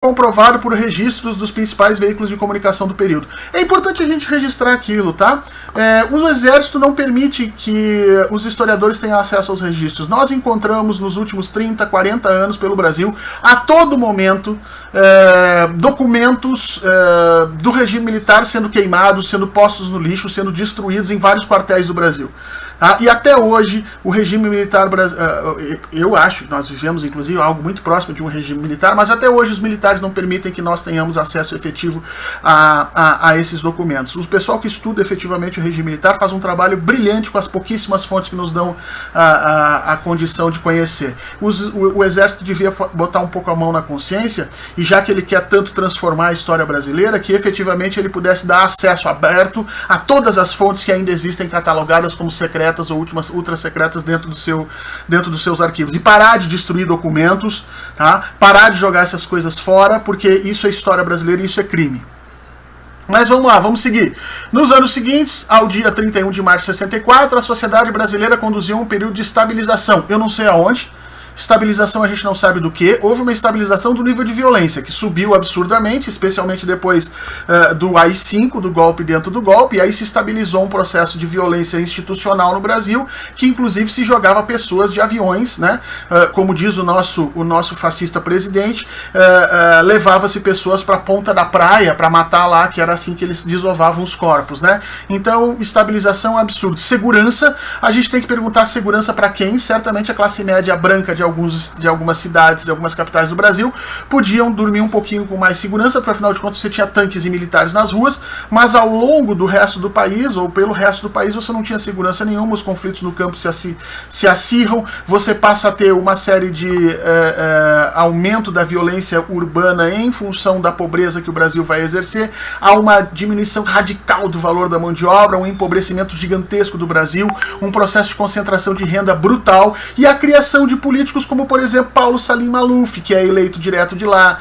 comprovado por registros dos principais veículos de comunicação do período. É importante a gente registrar aquilo, tá? O Exército não permite que os historiadores tenham acesso aos registros. Nós encontramos nos últimos 30, 40 anos pelo Brasil, a todo momento, documentos do regime militar sendo queimados, sendo postos no lixo, sendo destruídos em vários quartéis do Brasil. E até hoje, o regime militar, eu acho que nós vivemos, inclusive, algo muito próximo de um regime militar, mas até hoje os militares não permitem que nós tenhamos acesso efetivo a esses documentos. O pessoal que estuda efetivamente o regime militar faz um trabalho brilhante com as pouquíssimas fontes que nos dão a condição de conhecer. O Exército devia botar um pouco a mão na consciência, e já que ele quer tanto transformar a história brasileira, que efetivamente ele pudesse dar acesso aberto a todas as fontes que ainda existem catalogadas como secretas ou últimas ultra secretas dentro dos seus arquivos, e parar de destruir documentos, tá? Parar de jogar essas coisas fora, porque isso é história brasileira e isso é crime. Mas vamos lá, vamos seguir. Nos anos seguintes, ao dia 31 de março de 64, a sociedade brasileira conduziu um período de estabilização. Eu não sei aonde. Estabilização a gente não sabe do que. Houve uma estabilização do nível de violência, que subiu absurdamente, especialmente depois do AI-5, do golpe dentro do golpe, e aí se estabilizou um processo de violência institucional no Brasil, que inclusive se jogava pessoas de aviões, né? Como diz o nosso fascista presidente, levava-se pessoas para a ponta da praia para matar lá, que era assim que eles desovavam os corpos, né? Então, estabilização absurda. Segurança, a gente tem que perguntar segurança para quem? Certamente a classe média branca de algumas cidades, de algumas capitais do Brasil, podiam dormir um pouquinho com mais segurança, porque afinal de contas você tinha tanques e militares nas ruas, mas ao longo do resto do país, ou pelo resto do país, você não tinha segurança nenhuma, os conflitos no campo se acirram, você passa a ter uma série de aumento da violência urbana em função da pobreza que o Brasil vai exercer, há uma diminuição radical do valor da mão de obra, um empobrecimento gigantesco do Brasil, um processo de concentração de renda brutal, e a criação de políticos como, por exemplo, Paulo Salim Maluf, que é eleito direto de lá,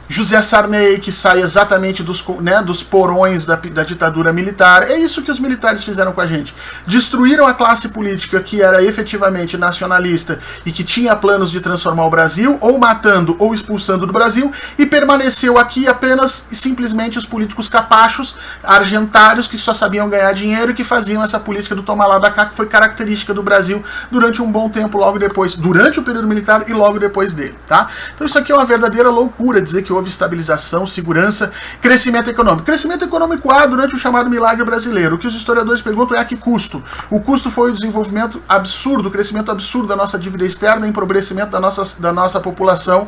José Sarney, que sai exatamente dos porões da ditadura militar. É isso que os militares fizeram com a gente. Destruíram a classe política que era efetivamente nacionalista e que tinha planos de transformar o Brasil, ou matando ou expulsando do Brasil, e permaneceu aqui apenas simplesmente os políticos capachos, argentários, que só sabiam ganhar dinheiro e que faziam essa política do toma lá da cá, que foi característica do Brasil durante um bom tempo, logo depois, durante o período militar e logo depois dele, tá? Então isso aqui é uma verdadeira loucura, dizer que houve estabilização, segurança, crescimento econômico. Crescimento econômico há durante o chamado milagre brasileiro. O que os historiadores perguntam é a que custo? O custo foi o desenvolvimento absurdo, o crescimento absurdo da nossa dívida externa, empobrecimento da nossa população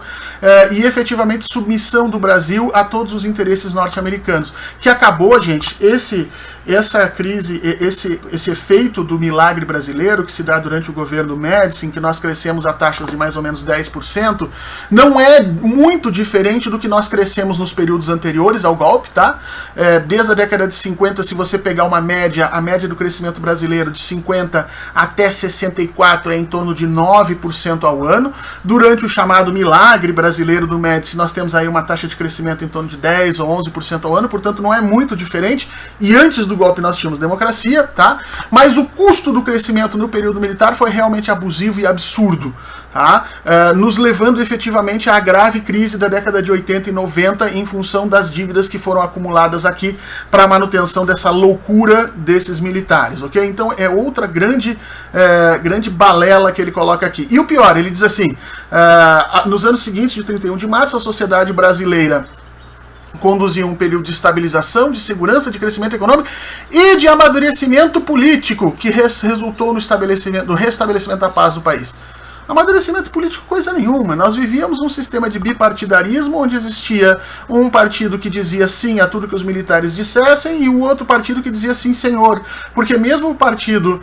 e efetivamente submissão do Brasil a todos os interesses norte-americanos. Que acabou, gente, essa crise, esse efeito do milagre brasileiro que se dá durante o governo Médici, em que nós crescemos a taxas de mais ou menos 10%, não é muito diferente do que nós crescemos nos períodos anteriores ao golpe, tá? Desde a década de 50, se você pegar uma média, a média do crescimento brasileiro de 50 até 64 é em torno de 9% ao ano. Durante o chamado milagre brasileiro do Médici, nós temos aí uma taxa de crescimento em torno de 10 ou 11% ao ano, portanto não é muito diferente, e antes do golpe nós tínhamos democracia, tá? Mas o custo do crescimento no período militar foi realmente abusivo e absurdo, tá? Nos levando efetivamente à grave crise da década de 80 e 90 em função das dívidas que foram acumuladas aqui para a manutenção dessa loucura desses militares, ok? Então é outra grande balela que ele coloca aqui. E o pior, ele diz assim, nos anos seguintes, de 31 de março, a sociedade brasileira conduzia um período de estabilização, de segurança, de crescimento econômico e de amadurecimento político, que resultou no restabelecimento da paz do país. Amadurecimento político, coisa nenhuma. Nós vivíamos um sistema de bipartidarismo, onde existia um partido que dizia sim a tudo que os militares dissessem e o outro partido que dizia sim, senhor. Porque mesmo o partido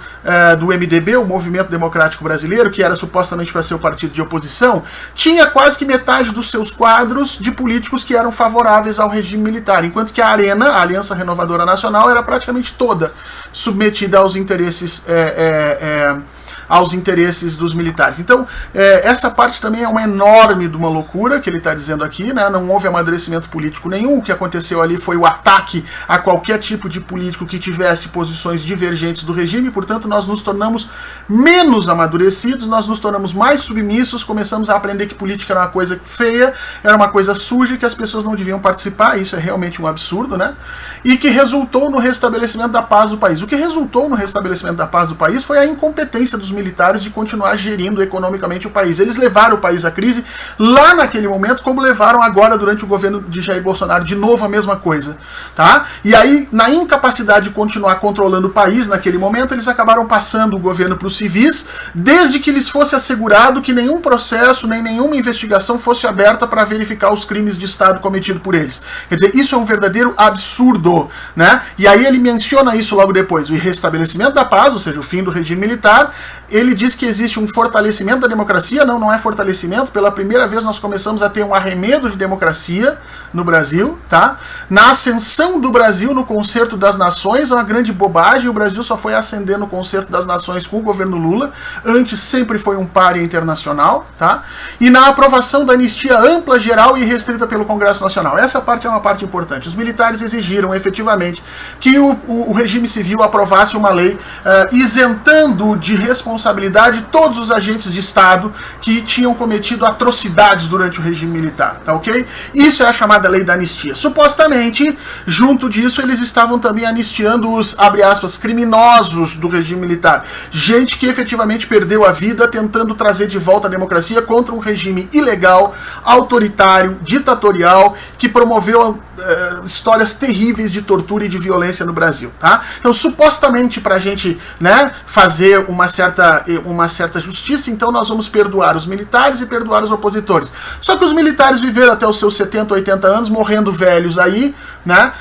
do MDB, o Movimento Democrático Brasileiro, que era supostamente para ser o partido de oposição, tinha quase que metade dos seus quadros de políticos que eram favoráveis ao regime militar, enquanto que a ARENA, a Aliança Renovadora Nacional, era praticamente toda submetida aos interesses aos interesses dos militares. Então, essa parte também é uma enorme de uma loucura que ele está dizendo aqui, né? Não houve amadurecimento político nenhum, o que aconteceu ali foi o ataque a qualquer tipo de político que tivesse posições divergentes do regime, portanto nós nos tornamos menos amadurecidos, nós nos tornamos mais submissos, começamos a aprender que política era uma coisa feia, era uma coisa suja, que as pessoas não deviam participar, isso é realmente um absurdo, né? E que resultou no restabelecimento da paz do país. O que resultou no restabelecimento da paz do país foi a incompetência dos militares de continuar gerindo economicamente o país. Eles levaram o país à crise lá naquele momento, como levaram agora durante o governo de Jair Bolsonaro, de novo a mesma coisa, tá? E aí, na incapacidade de continuar controlando o país naquele momento, eles acabaram passando o governo para os civis, desde que lhes fosse assegurado que nenhum processo, nem nenhuma investigação fosse aberta para verificar os crimes de Estado cometidos por eles. Quer dizer, isso é um verdadeiro absurdo, né? E aí ele menciona isso logo depois, o restabelecimento da paz, ou seja, o fim do regime militar. Ele diz que existe um fortalecimento da democracia. Não, não é fortalecimento. Pela primeira vez nós começamos a ter um arremedo de democracia no Brasil, tá? Na ascensão do Brasil no Concerto das Nações, é uma grande bobagem. O Brasil só foi ascender no Concerto das Nações com o governo Lula. Antes sempre foi um pária internacional, tá? E na aprovação da anistia ampla, geral e restrita pelo Congresso Nacional. Essa parte é uma parte importante. Os militares exigiram efetivamente que o regime civil aprovasse uma lei isentando de responsabilidade todos os agentes de Estado que tinham cometido atrocidades durante o regime militar, tá ok? Isso é a chamada lei da anistia. Supostamente, junto disso, eles estavam também anistiando os, abre aspas, criminosos do regime militar. Gente que efetivamente perdeu a vida tentando trazer de volta a democracia contra um regime ilegal, autoritário, ditatorial, que promoveu histórias terríveis de tortura e de violência no Brasil, tá? Então, supostamente, pra gente, né, fazer uma certa justiça, então nós vamos perdoar os militares e perdoar os opositores. Só que os militares viveram até os seus 70, 80 anos, morrendo velhos aí, né,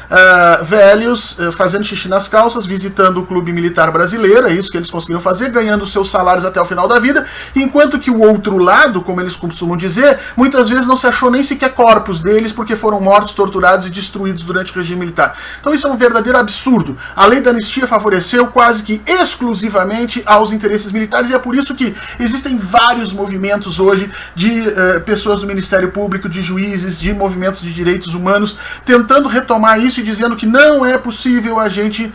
velhos, fazendo xixi nas calças, visitando o clube militar brasileiro, é isso que eles conseguiram fazer, ganhando seus salários até o final da vida, enquanto que o outro lado, como eles costumam dizer, muitas vezes não se achou nem sequer corpos deles, porque foram mortos, torturados e destruídos durante o regime militar. Então isso é um verdadeiro absurdo. A lei da anistia favoreceu quase que exclusivamente aos interesses militares, e é por isso que existem vários movimentos hoje de pessoas do Ministério Público, de juízes, de movimentos de direitos humanos, tentando retomar isso e dizendo que não é possível a gente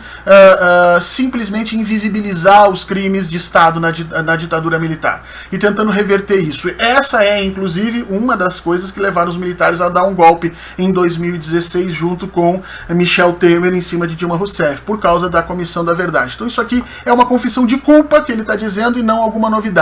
simplesmente invisibilizar os crimes de Estado na ditadura militar, e tentando reverter isso. Essa é, inclusive, uma das coisas que levaram os militares a dar um golpe em 2016 junto com Michel Temer em cima de Dilma Rousseff, por causa da Comissão da Verdade. Então isso aqui é uma confissão de culpa que ele está dizendo e não alguma novidade.